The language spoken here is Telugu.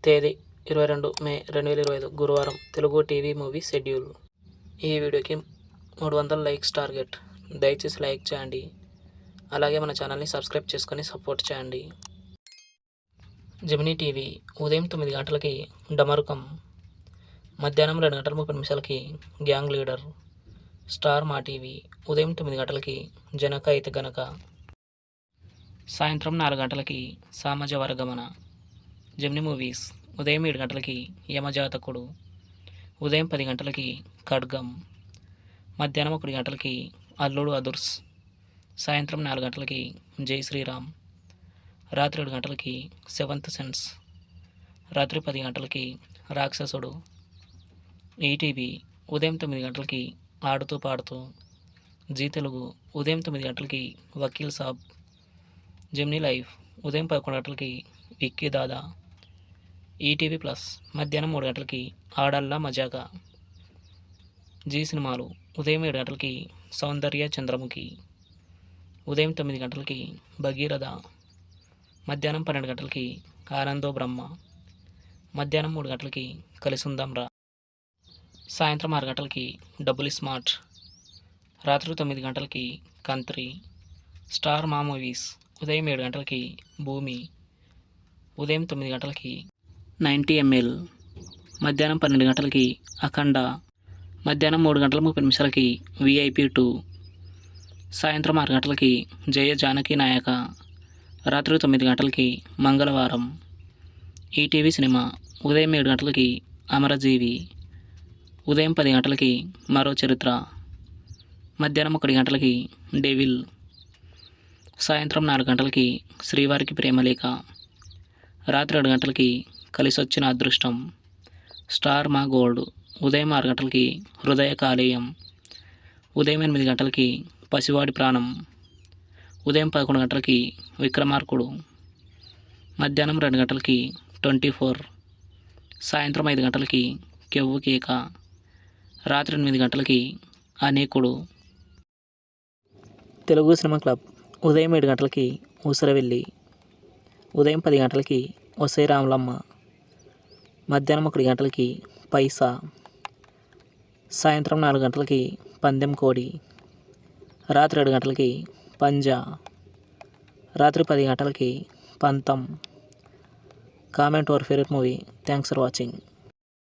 తేదీ 22 మే 2025 గురువారం. Telugu TV movie schedule. ఈ వీడియోకి 300 లైక్స్ టార్గెట్. దయచేసి లైక్ చేయండి. అలాగే మన ఛానల్ని సబ్స్క్రైబ్ చేసుకొని సపోర్ట్ చేయండి. జెమినీ టీవీ ఉదయం 9 గంటలకి డమరుకం, మధ్యాహ్నం 2 గంటల 30 నిమిషాలకి గ్యాంగ్ లీడర్. స్టార్ మా టీవీ ఉదయం 9 గంటలకి జనక అయితే గనక, సాయంత్రం 4 గంటలకి సామాజ వర్గమన. జెమినీ మూవీస్ ఉదయం 7 గంటలకి యమజాతకుడు, ఉదయం 10 గంటలకి ఖడ్గం, మధ్యాహ్నం 1 గంటలకి అల్లుడు అదుర్స్, సాయంత్రం 4 గంటలకి జై శ్రీరామ్, రాత్రి 7 గంటలకి సెవెంత్ సెన్స్, రాత్రి 10 గంటలకి రాక్షసుడు. ఈటీవీ ఉదయం 9 గంటలకి ఆడుతూ పాడుతూ. జీ తెలుగు ఉదయం 9 గంటలకి వకీల్ సాబ్. జెమినీ లైవ్ ఉదయం 11 గంటలకి విక్కీ దాదా. ఈటీవీ ప్లస్ మధ్యాహ్నం 3 గంటలకి ఆడల్లా మజాగా. జీ సినిమాలు ఉదయం 7 గంటలకి సౌందర్య చంద్రముఖి, ఉదయం 9 గంటలకి భగీరథ, మధ్యాహ్నం 12 గంటలకి ఆనందో బ్రహ్మ, మధ్యాహ్నం 3 గంటలకి కలిసుందాం రా, సాయంత్రం 6 గంటలకి డబుల్ స్మార్ట్, రాత్రి 9 గంటలకి కంత్రి. స్టార్ మా మూవీస్ ఉదయం 7 గంటలకి భూమి, ఉదయం 9 గంటలకి 90 ml, మధ్యాహ్నం 12 గంటలకి అఖండ, మధ్యాహ్నం 3 గంటల 30 నిమిషాలకి VIP 2, సాయంత్రం 6 గంటలకి జయ జానకి నాయక, రాత్రి 9 గంటలకి మంగళవారం. ఈటీవీ సినిమా ఉదయం 7 గంటలకి అమరజీవి, ఉదయం 10 గంటలకి మరో చరిత్ర, మధ్యాహ్నం 1 గంటలకి డెవిల్, సాయంత్రం 4 గంటలకి శ్రీవారికి ప్రేమలేఖ, రాత్రి 7 గంటలకి కలిసొచ్చిన అదృష్టం. స్టార్ మా గోల్డ్ ఉదయం 6 గంటలకి హృదయ కాలేయం, ఉదయం 8 గంటలకి పసివాడి ప్రాణం, ఉదయం 11 గంటలకి విక్రమార్కుడు, మధ్యాహ్నం 2 గంటలకి 24, సాయంత్రం 5 గంటలకి కెవ్వు కేక, రాత్రి 8 గంటలకి అనేకుడు. తెలుగు సినిమా క్లబ్ ఉదయం 7 గంటలకి ఊసరవెల్లి, ఉదయం 10 గంటలకి ఒసే రాములమ్మ, మధ్యాహ్నం 1 గంటలకి పైసా, సాయంత్రం 4 గంటలకి పందెం కోడి, రాత్రి 7 గంటలకి పంజా, రాత్రి 10 గంటలకి పంతం. Comment your favourite movie. Thanks for watching.